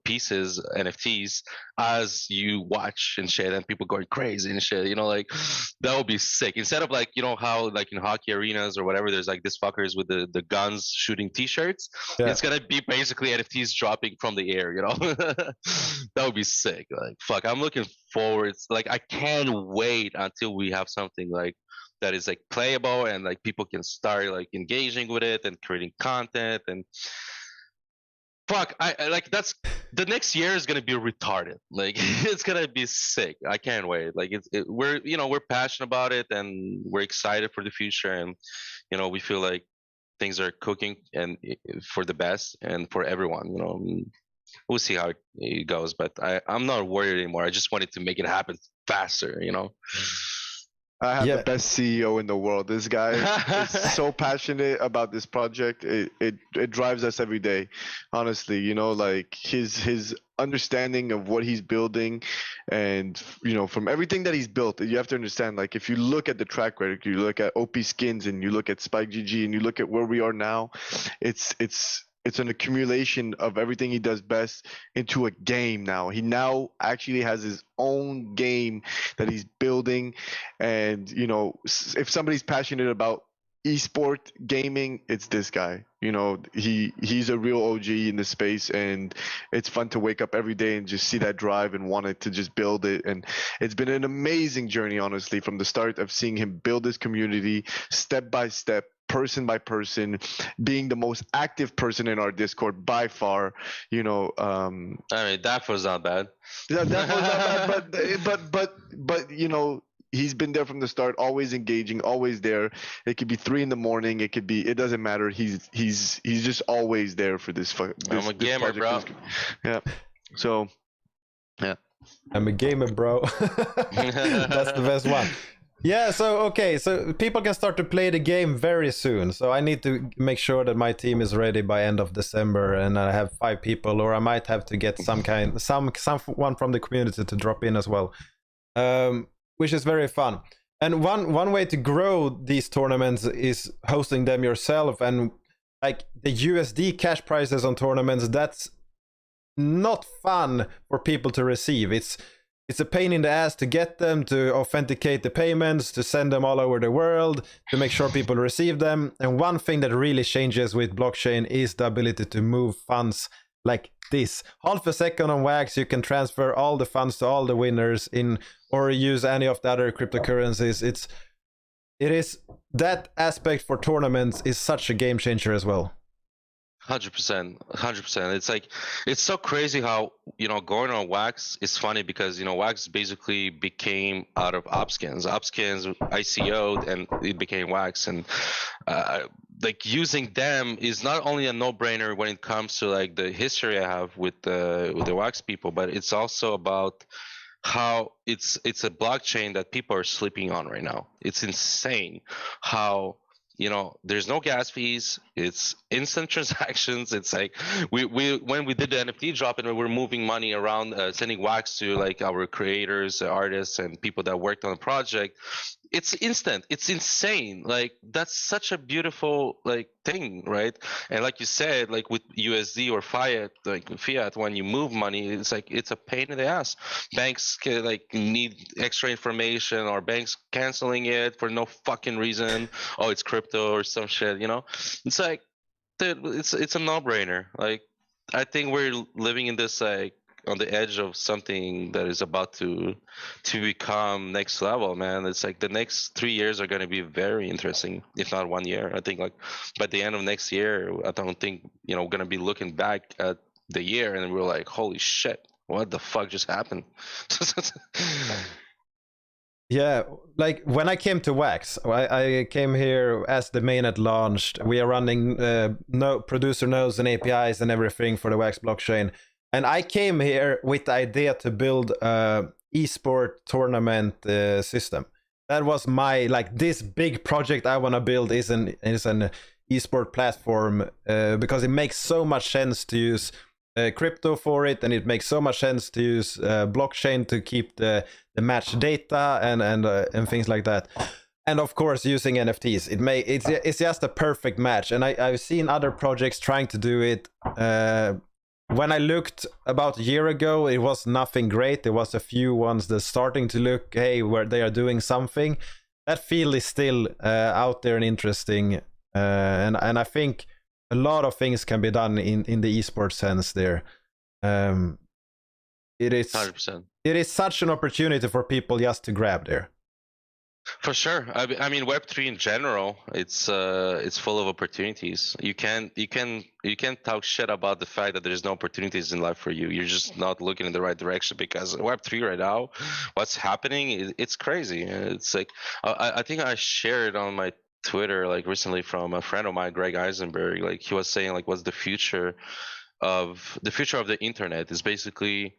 pieces, NFTs, as you watch and shit, and people going crazy and shit. Like that would be sick. Instead of like how like in hockey arenas or whatever, there's like these fuckers with the guns shooting T-shirts. Yeah. It's gonna be basically NFTs dropping from the air. That would be sick. Like fuck, I'm looking forward. Like I can't wait until we have something like that is like playable and like people can start like engaging with it and creating content. And fuck, I like that's the next year is gonna be retarded. Like it's gonna be sick. I can't wait. Like we're passionate about it and we're excited for the future, and we feel like things are cooking and for the best and for everyone. We'll see how it goes, but I'm not worried anymore. I just wanted to make it happen faster. I have the best CEO in the world. This guy is so passionate about this project. It drives us every day. Honestly, like his understanding of what he's building, and from everything that he's built, you have to understand, like, if you look at the track record, you look at OP Skins and you look at Spike GG and you look at where we are now, it's an accumulation of everything he does best into a game now. He now actually has his own game that he's building. And, if somebody's passionate about esport gaming, it's this guy. He's a real OG in the space, and it's fun to wake up every day and just see that drive and want it to just build it. And it's been an amazing journey, honestly, from the start of seeing him build his community step by step, person by person, being the most active person in our Discord by far. I mean, that was not bad. Yeah, that was not bad, but he's been there from the start, always engaging, always there. It could be 3 a.m. It doesn't matter. He's just always there for this. I'm a gamer, bro. Yeah. So, yeah. I'm a gamer, bro. That's the best one. Yeah, so people can start to play the game very soon. So I need to make sure that my team is ready by end of December, and I have 5 people, or I might have to get someone from the community to drop in as well, which is very fun. And one way to grow these tournaments is hosting them yourself. And like the USD cash prizes on tournaments, that's not fun for people to receive. It's a pain in the ass to get them, to authenticate the payments, to send them all over the world, to make sure people receive them. And one thing that really changes with blockchain is the ability to move funds like this. Half a second on Wax, you can transfer all the funds to all the winners or use any of the other cryptocurrencies. It is that aspect for tournaments is such a game changer as well. 100%. It's so crazy how going on Wax is funny, because Wax basically became out of Opskins. Opskins ICO'd and it became Wax, and like using them is not only a no-brainer when it comes to like the history I have with the Wax people, but it's also about how it's a blockchain that people are sleeping on right now. It's insane how there's no gas fees. It's instant transactions. It's like we when we did the NFT drop and we were moving money around, sending Wax to like our creators, artists, and people that worked on the project. It's instant. It's insane. Like that's such a beautiful like thing, right? And like you said, like with USD or fiat, when you move money, it's a pain in the ass. Banks need extra information, or banks canceling it for no fucking reason. Oh, it's crypto or some shit. It's like, dude, it's a no-brainer. Like I think we're living in this like on the edge of something that is about to become next level, man. It's like the next 3 years are going to be very interesting, if not 1 year. I think like by the end of next year, I don't think we're going to be looking back at the year and we're like, holy shit, what the fuck just happened? Yeah, like when I came to Wax, I came here as the mainnet launched. We are running producer nodes and APIs and everything for the Wax blockchain. And I came here with the idea to build a esport tournament system. That was my this big project I want to build is an esport platform, because it makes so much sense to use crypto for it, and it makes so much sense to use blockchain to keep the match data and things like that. And of course, using NFTs, it's just a perfect match. And I've seen other projects trying to do it. When I looked about a year ago, it was nothing great. There was a few ones that starting to look, hey, where they are doing something. That field is still out there and interesting, and I think a lot of things can be done in the esports sense there. It is 100%. It is such an opportunity for people just to grab there. For sure. I mean, Web3 in general, it's full of opportunities. You can't talk shit about the fact that there's no opportunities in life for you. You're just not looking in the right direction, because Web3 right now, what's happening, it's crazy. It's like I think I shared on my Twitter like recently from a friend of mine, Greg Eisenberg. Like he was saying, like, what's the future of the internet is basically,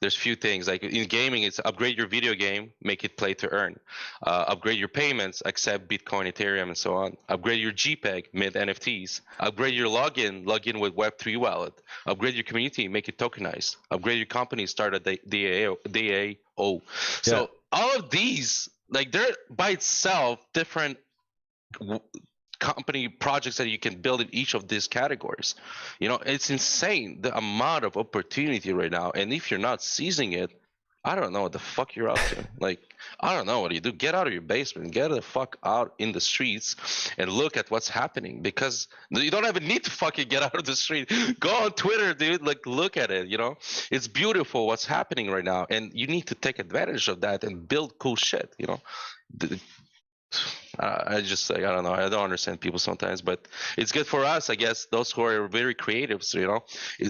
there's few things. Like in gaming, it's upgrade your video game, make it play to earn. Upgrade your payments, accept Bitcoin, Ethereum, and so on. Upgrade your JPEG, mint NFTs. Upgrade your login with Web3 wallet. Upgrade your community, make it tokenized. Upgrade your company, start a DAO. So all of these, like, they're by itself different company projects that you can build in each of these categories. It's insane the amount of opportunity right now, and if you're not seizing it, I don't know what the fuck you're up to. Like, I don't know what you do. Get out of your basement, get the fuck out in the streets and look at what's happening, because you don't even need to fucking get out of the street. Go on Twitter, dude. Like, look at it. It's beautiful what's happening right now, and you need to take advantage of that and build cool shit. I just, like, I don't know. I don't understand people sometimes, but it's good for us, I guess. Those who are very creative,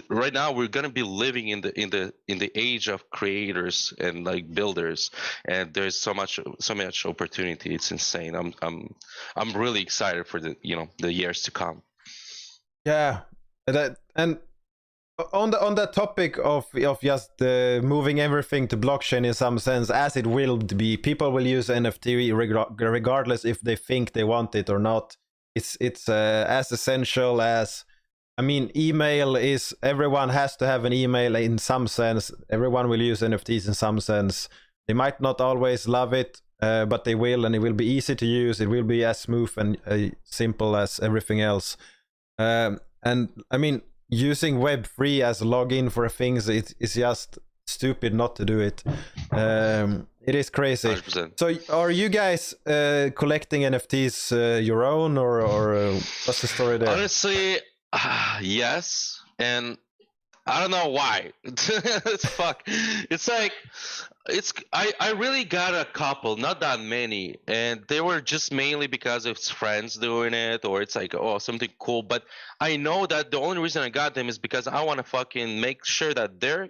right now we're gonna be living in the age of creators and like builders, and there's so much opportunity. It's insane. I'm really excited for the years to come. Yeah, and on that topic of just moving everything to blockchain in some sense, as it will be, people will use NFT regardless if they think they want it or not. It's as essential as, I mean, email is, everyone has to have an email in some sense. Everyone will use NFTs in some sense. They might not always love it, but they will, and it will be easy to use. It will be as smooth and simple as everything else. And I mean, using Web3 as login for things, it's just stupid not to do it. It is crazy. 100%. So are you guys collecting NFTs your own, or what's the story there? Honestly, yes, and I don't know why. It's like, I really got a couple, not that many, and they were just mainly because it's friends doing it, or it's like, oh, something cool. But I know that the only reason I got them is because I want to fucking make sure that their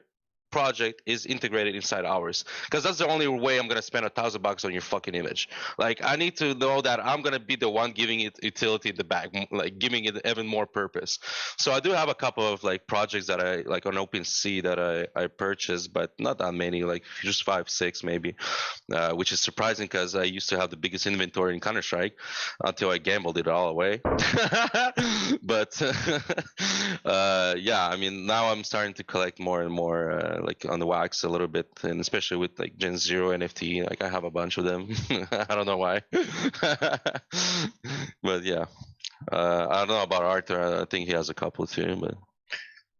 project is integrated inside ours, because that's the only way I'm gonna spend $1,000 on your fucking image. Like, I need to know that I'm gonna be the one giving it utility in the back, like giving it even more purpose. So I do have a couple of like projects that I like on OpenSea that I purchased, but not that many, like just 5, 6 maybe, which is surprising because I used to have the biggest inventory in Counter-Strike until I gambled it all away. But yeah, I mean, now I'm starting to collect more and more, like on the wax a little bit, and especially with like Gen Zero NFT, like I have a bunch of them. I don't know why. But yeah, I don't know about Arthur. I think he has a couple too, but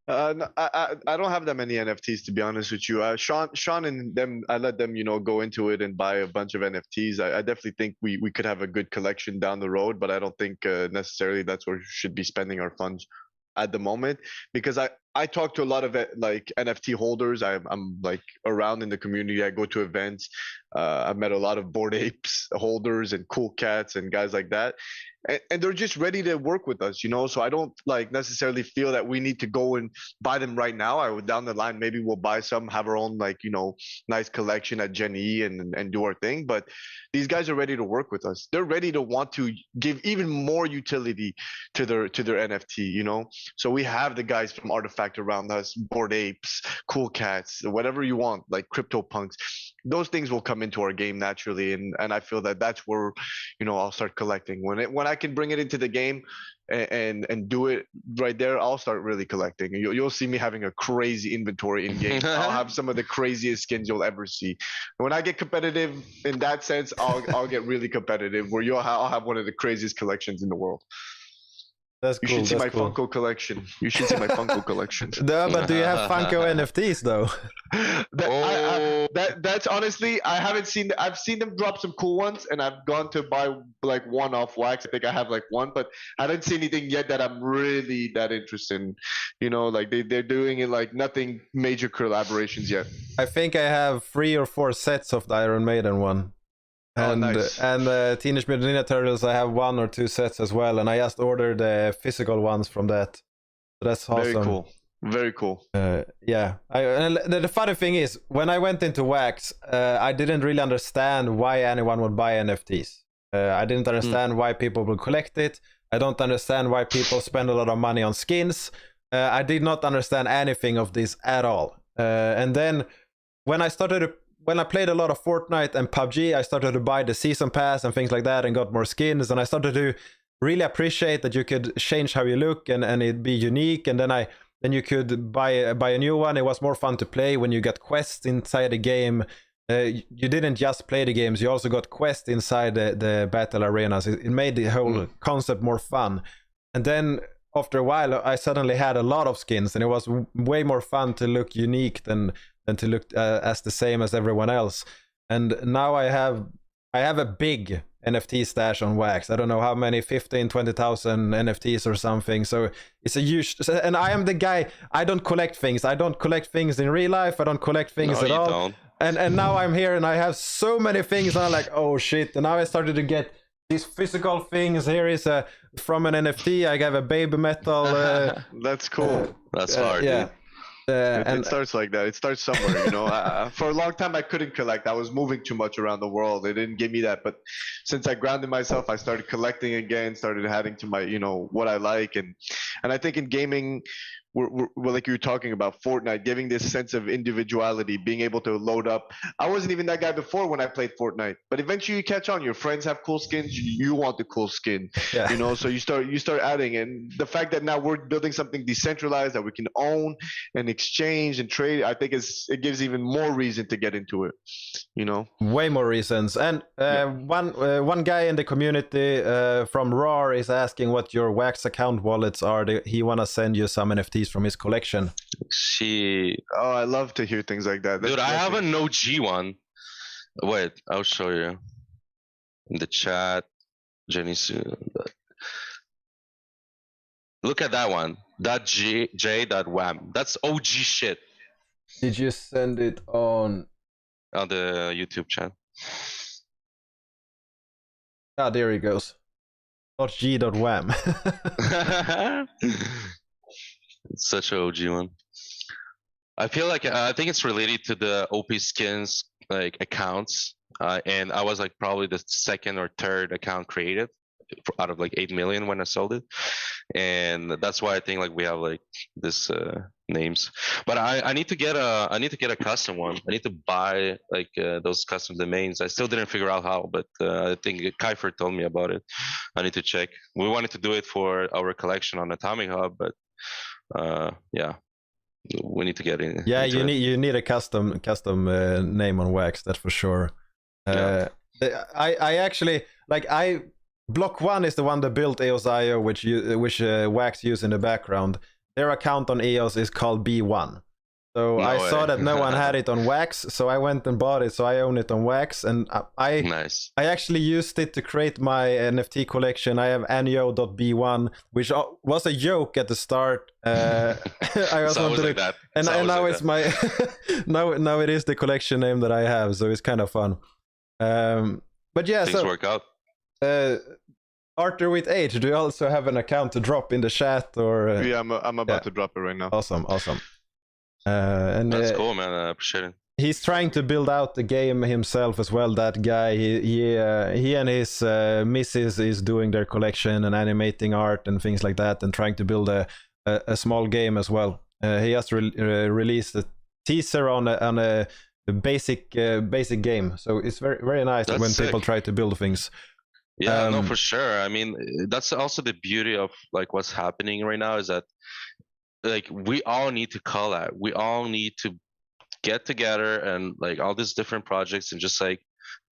No, I don't have that many NFTs, to be honest with you. Sean and them, I let them go into it and buy a bunch of NFTs. I definitely think we could have a good collection down the road, but I don't think necessarily that's where we should be spending our funds at the moment, because I talk to a lot of like NFT holders. I'm like around in the community. I go to events. I've met a lot of Bored Apes holders and Cool Cats and guys like that, and they're just ready to work with us, So I don't like necessarily feel that we need to go and buy them right now. I would, down the line, maybe we'll buy some, have our own like nice collection at Gen E and do our thing. But these guys are ready to work with us. They're ready to want to give even more utility to their NFT. So we have the guys from Artifact around us, Bored Apes, Cool Cats, whatever you want, like CryptoPunks. Those things will come into our game naturally, and I feel that that's where I'll start collecting when I can bring it into the game and do it right there. I'll start really collecting. You'll see me having a crazy inventory in game. I'll have some of the craziest skins you'll ever see. When I get competitive in that sense, I'll get really competitive, where I'll have one of the craziest collections in the world. That's cool. You should see my cool. Funko collection. You should see my Funko collection. No, but do you have Funko NFTs though? That's honestly, I haven't seen. I've seen them drop some cool ones, and I've gone to buy like one off wax. I think I have like one, but I didn't see anything yet that I'm really that interested in. Like they're doing it like nothing major collaborations yet. I think I have 3 or 4 sets of the Iron Maiden one. And, nice. And Teenage Mutant Ninja Turtles, I have 1 or 2 sets as well, and I just ordered the physical ones from that. So that's awesome. Very cool. Very cool. Yeah. And the funny thing is, when I went into Wax, I didn't really understand why anyone would buy NFTs. I didn't understand why people would collect it. I don't understand why people spend a lot of money on skins. I did not understand anything of this at all. And then when I played a lot of Fortnite and PUBG, I started to buy the season pass and things like that, and got more skins. And I started to really appreciate that you could change how you look and it be unique. And then you could buy a new one. It was more fun to play when you got quests inside the game. You didn't just play the games; you also got quests inside the battle arenas. It made the whole concept more fun. And then after a while, I suddenly had a lot of skins, and it was way more fun to look unique than to look as the same as everyone else. And now I have a big NFT stash on Wax. I don't know how many, 15, 20,000 NFTs or something. So it's a huge, and I am the guy, I don't collect things. I don't collect things in real life. I don't collect things at all. Don't. And now I'm here and I have so many things, and I'm like, oh shit. And now I started to get these physical things. Here is from an NFT. I have a baby metal. That's cool. That's hard. Yeah. Dude. It starts like that. It starts somewhere, you know. For a long time, I couldn't collect. I was moving too much around the world. They didn't give me that. But since I grounded myself, I started collecting again. Started adding to my, you know, what I like, and I think in gaming, we're like you were talking about Fortnite, giving this sense of individuality, being able to load up. I wasn't even that guy before when I played Fortnite, but eventually you catch on. Your friends have cool skins, you want the cool skin, Yeah. you know. So you start adding, and the fact that now we're building something decentralized that we can own and exchange and trade, I think it gives even more reason to get into it, you know. Way more reasons. And one guy in the community from RAR is asking what your Wax account wallets are. He wanna send you some NFTs from his collection. Oh, I love to hear things like that. Dude, I have an OG one. Wait, I'll show you in the chat. Jenny, look at that one. That J.wham. That's OG shit. Did you send it on The YouTube chat? Ah, there he goes. .g.wham. It's such an OG one. I feel like I think it's related to the OP skins like accounts, and I was like probably the second or third account created out of like 8 million when I sold it, and that's why I think like we have like this names. But I need to get a custom one. I need to buy like those custom domains. I still didn't figure out how, but I think Kiefer told me about it. I need to check. We wanted to do it for our collection on Atomic Hub, but yeah, we need to get in. Yeah, you need a custom name on Wax, that's for sure. Yeah. I actually like Block One is the one that built EOS.io, which Wax use in the background. Their account on EOS is called B1. So I saw that no one had it on Wax, so I went and bought it. So I own it on Wax, and I actually used it to create my NFT collection. I have Anyo.b1, which was a joke at the start. I also like that. And now it's my now it is the collection name that I have, so it's kind of fun. But yeah, things work out. Arthur with H, do you also have an account to drop in the chat or? Yeah, I'm about to drop it right now. Awesome. And that's cool, man. I appreciate it. He's trying to build out the game himself as well. That guy, he and his missus is doing their collection and animating art and things like that, and trying to build a small game as well. He just released a teaser on a basic game, so it's very very nice when people try to build things. Yeah, no, for sure. I mean, that's also the beauty of like what's happening right now is that like we all need to collab. We all need to get together and like all these different projects and just like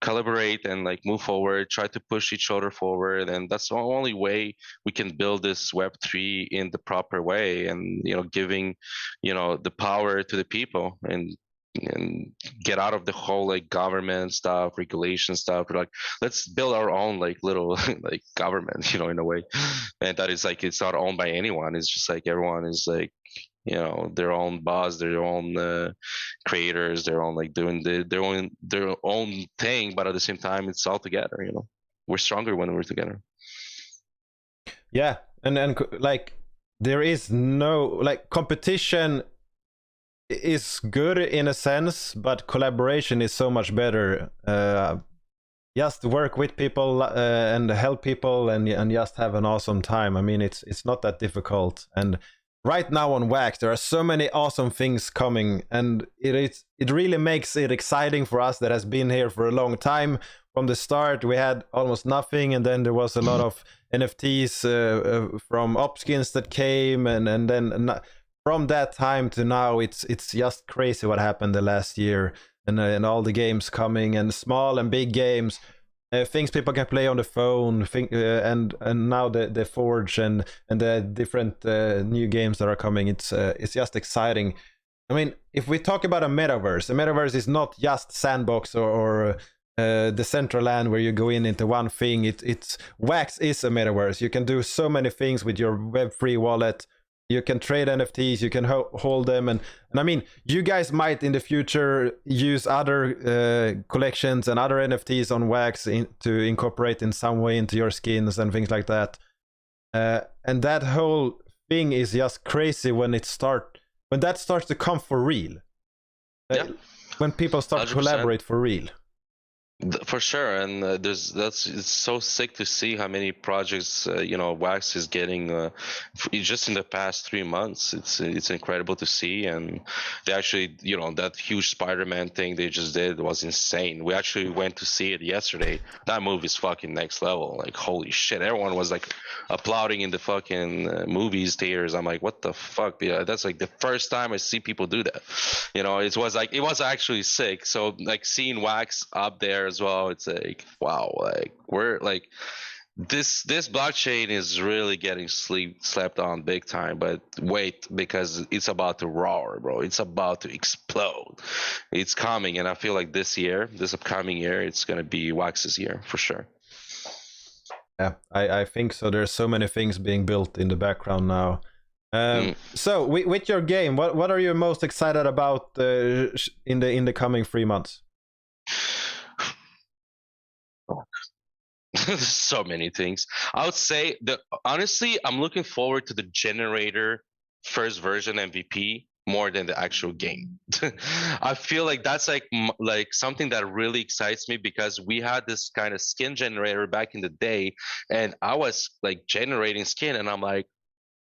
collaborate and like move forward, try to push each other forward. And that's the only way we can build this Web3 in the proper way, and giving the power to the people and get out of the whole like government stuff, regulation stuff. Like, let's build our own like little like government, in a way. And that is like, it's not owned by anyone. It's just like everyone is like, their own boss, their own creators, their own like doing their own thing. But at the same time, it's all together. We're stronger when we're together. Yeah, and like there is no like competition is good in a sense, but collaboration is so much better. Just work with people and help people and just have an awesome time. I mean, it's not that difficult. And right now on Wax, there are so many awesome things coming, and it really makes it exciting for us that has been here for a long time. From the start, we had almost nothing, and then there was a lot of NFTs from Opskins that came, and then from that time to now, it's just crazy what happened the last year, and all the games coming, and small and big games. Things people can play on the phone, and now the Forge and the different new games that are coming. It's just exciting. I mean, if we talk about a metaverse is not just sandbox or the Decentraland where you go into one thing. It's Wax is a metaverse. You can do so many things with your Web3 wallet. You can trade NFTs, you can hold them, and I mean, you guys might in the future use other collections and other NFTs on Wax to incorporate in some way into your skins and things like that. And that whole thing is just crazy when that starts to come for real. Yeah. When people start 100%. to collaborate for real. For sure, and it's so sick to see how many projects Wax is getting just in the past 3 months. It's incredible to see, and they actually that huge Spider-Man thing they just did was insane. We actually went to see it yesterday. That movie is fucking next level. Like holy shit, everyone was like applauding in the fucking movies theaters. I'm like, what the fuck? Yeah, that's like the first time I see people do that. It was actually sick. So like seeing Wax up there as well, it's like wow, like we're like this blockchain is really getting slept on big time. But wait, because it's about to roar, bro. It's about to explode. It's coming, and I feel like this upcoming year, it's gonna be Wax's year for sure. Yeah, I think so. There's so many things being built in the background now. So with your game, what are you most excited about in the coming 3 months? So many things. I would say that honestly, I'm looking forward to the generator first version MVP more than the actual game. I feel like that's like something that really excites me, because we had this kind of skin generator back in the day, and I was like generating skin, and I'm like,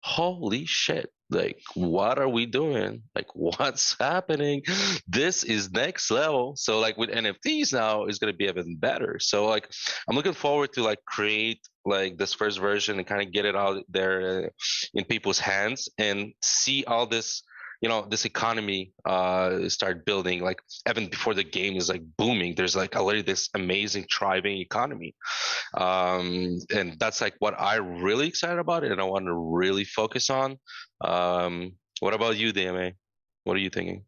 holy shit, like what are we doing, like what's happening? This is next level. So like with NFTs now is going to be even better. So like I'm looking forward to like create like this first version and kind of get it out there in people's hands and see all this this economy start building, like even before the game is like booming. There's like already this amazing thriving economy, and that's like what I really excited about it, and I want to really focus on. What about you, DMA? What are you thinking?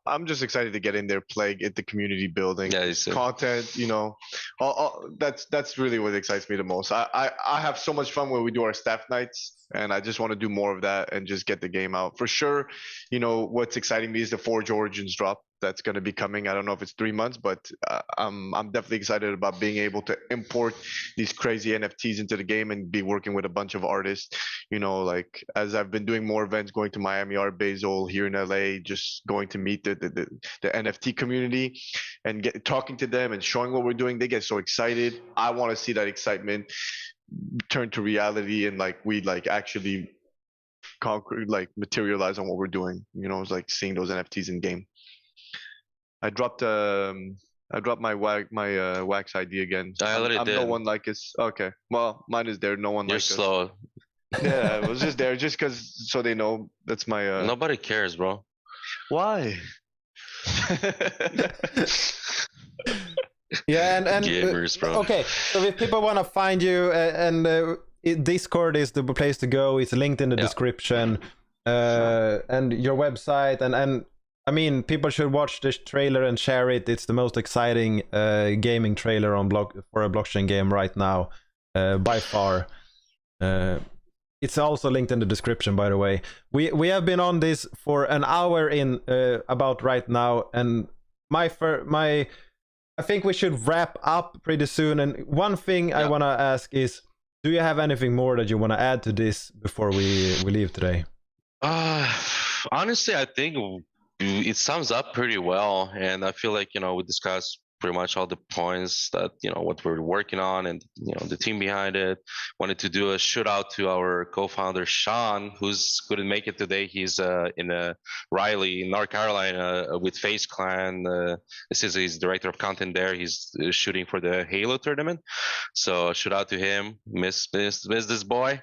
I'm just excited to get in there, play, get the community building, content. That's really what excites me the most. I have so much fun when we do our staff nights, and I just want to do more of that and just get the game out. For sure, what's exciting me is the Forge Origins drop that's going to be coming. I don't know if it's 3 months, but I'm definitely excited about being able to import these crazy NFTs into the game and be working with a bunch of artists. Like as I've been doing more events, going to Miami Art Basel, here in LA, just going to meet the NFT community and talking to them and showing what we're doing. They get so excited. I want to see that excitement turn to reality, and like we like actually materialize on what we're doing. It's like seeing those NFTs in game. I dropped my Wax ID again. I'm no one like us. Okay, well, mine is there. No one You're like slow. us. Yeah, it was just there just because so they know that's my. Nobody cares, bro. Why? Yeah, and gamers, bro. Okay, so if people want to find you, and Discord is the place to go. It's linked in the description, and your website, and I mean, people should watch this trailer and share it. It's the most exciting gaming trailer for a blockchain game right now, by far. It's also linked in the description, by the way. We have been on this for an hour in about right now, and I think we should wrap up pretty soon. And one thing I want to ask is, do you have anything more that you want to add to this before we leave today? Honestly, I think it sums up pretty well, and I feel like we discussed pretty much all the points that what we're working on, and the team behind it. Wanted to do a shout out to our co-founder Sean, who's couldn't make it today. He's in Raleigh, North Carolina, with Face Clan. He's director of content there. He's shooting for the Halo tournament. So shout out to him. Miss this boy.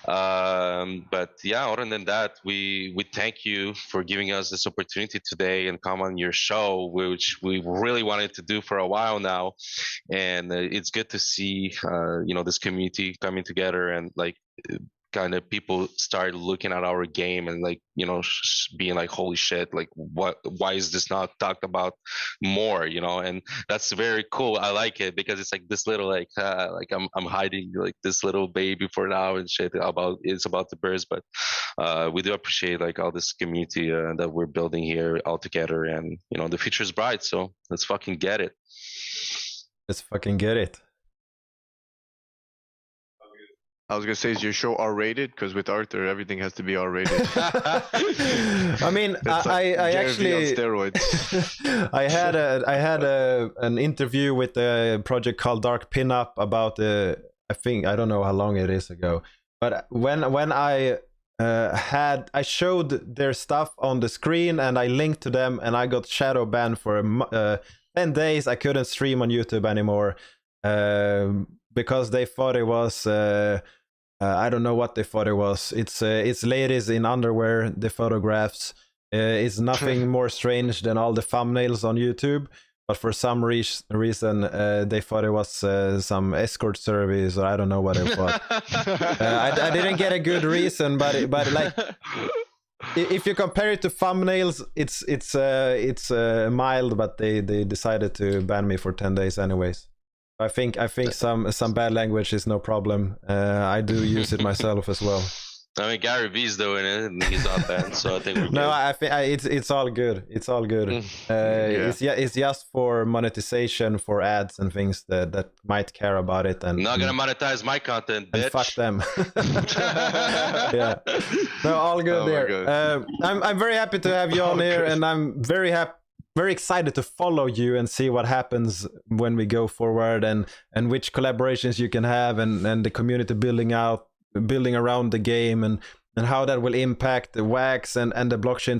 But yeah, other than that, we thank you for giving us this opportunity today and come on your show, which we really wanted to do for a while now. And it's good to see this community coming together, and like kind of people start looking at our game and like being like, holy shit, like why is this not talked about more, and that's very cool. I like it because it's like this little like I'm hiding like this little baby for now and shit about the birds. But we do appreciate like all this community that we're building here all together, and the future is bright, so let's fucking get it. Let's fucking get it. I was gonna say, is your show R-rated? Because with Arthur, everything has to be R-rated. I mean, I actually on steroids. I had an interview with a project called Dark Pinup about I don't know how long it is ago, but when I showed their stuff on the screen and I linked to them, and I got shadow banned for 10 days. I couldn't stream on YouTube anymore because they thought it was. I don't know what they thought it was. It's ladies in underwear, the photographs. It's nothing more strange than all the thumbnails on YouTube. But for some reason, they thought it was some escort service, or I don't know what it was. I didn't get a good reason, but like, if you compare it to thumbnails, it's mild. But they decided to ban me for 10 days anyways. I think some bad language is no problem. I do use it myself as well. I mean, Gary V's doing it, and he's not banned, so I think we're good. No, I think it's all good. It's all good. It's just for monetization, for ads and things that might care about it. And not gonna monetize my content, bitch. And fuck them. Yeah. No, all good there. I'm very happy to have you on here, and I'm very excited to follow you and see what happens when we go forward, and which collaborations you can have, and the community building around the game, and how that will impact the wax and the blockchain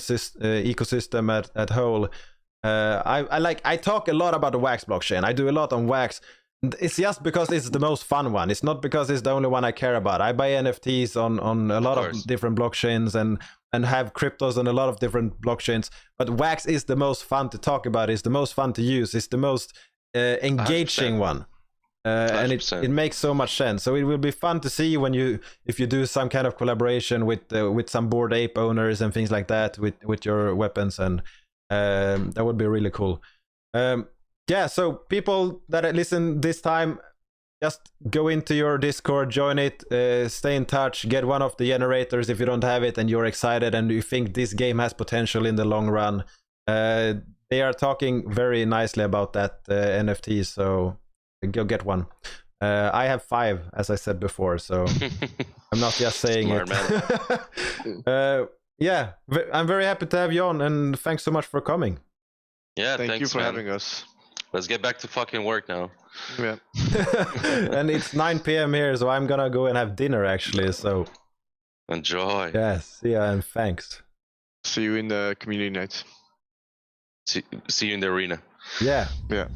ecosystem at whole. I talk a lot about the wax blockchain. I do a lot on wax. It's just because it's the most fun one. It's not because it's the only one I care about. I buy NFTs on a lot of different blockchains and have cryptos on a lot of different blockchains. But wax is the most fun to talk about. It's the most fun to use. It's the most engaging 100%. One. And it makes so much sense. So it will be fun to see if you do some kind of collaboration with some Bored Ape owners and things like that with your weapons, and that would be really cool. Yeah, so people that listen this time, just go into your Discord, join it, stay in touch, get one of the generators if you don't have it and you're excited and you think this game has potential in the long run. They are talking very nicely about that NFT, so go get one. I have 5, as I said before, so I'm not just saying Smart, it. Yeah, I'm very happy to have you on, and thanks so much for coming. Yeah, thank you for man. having us. Let's get back to fucking work now. Yeah. And it's 9 p.m. here, so I'm gonna go and have dinner actually. So enjoy. Yes, yeah, and thanks. See you in the community nights. See you in the arena. Yeah. Yeah.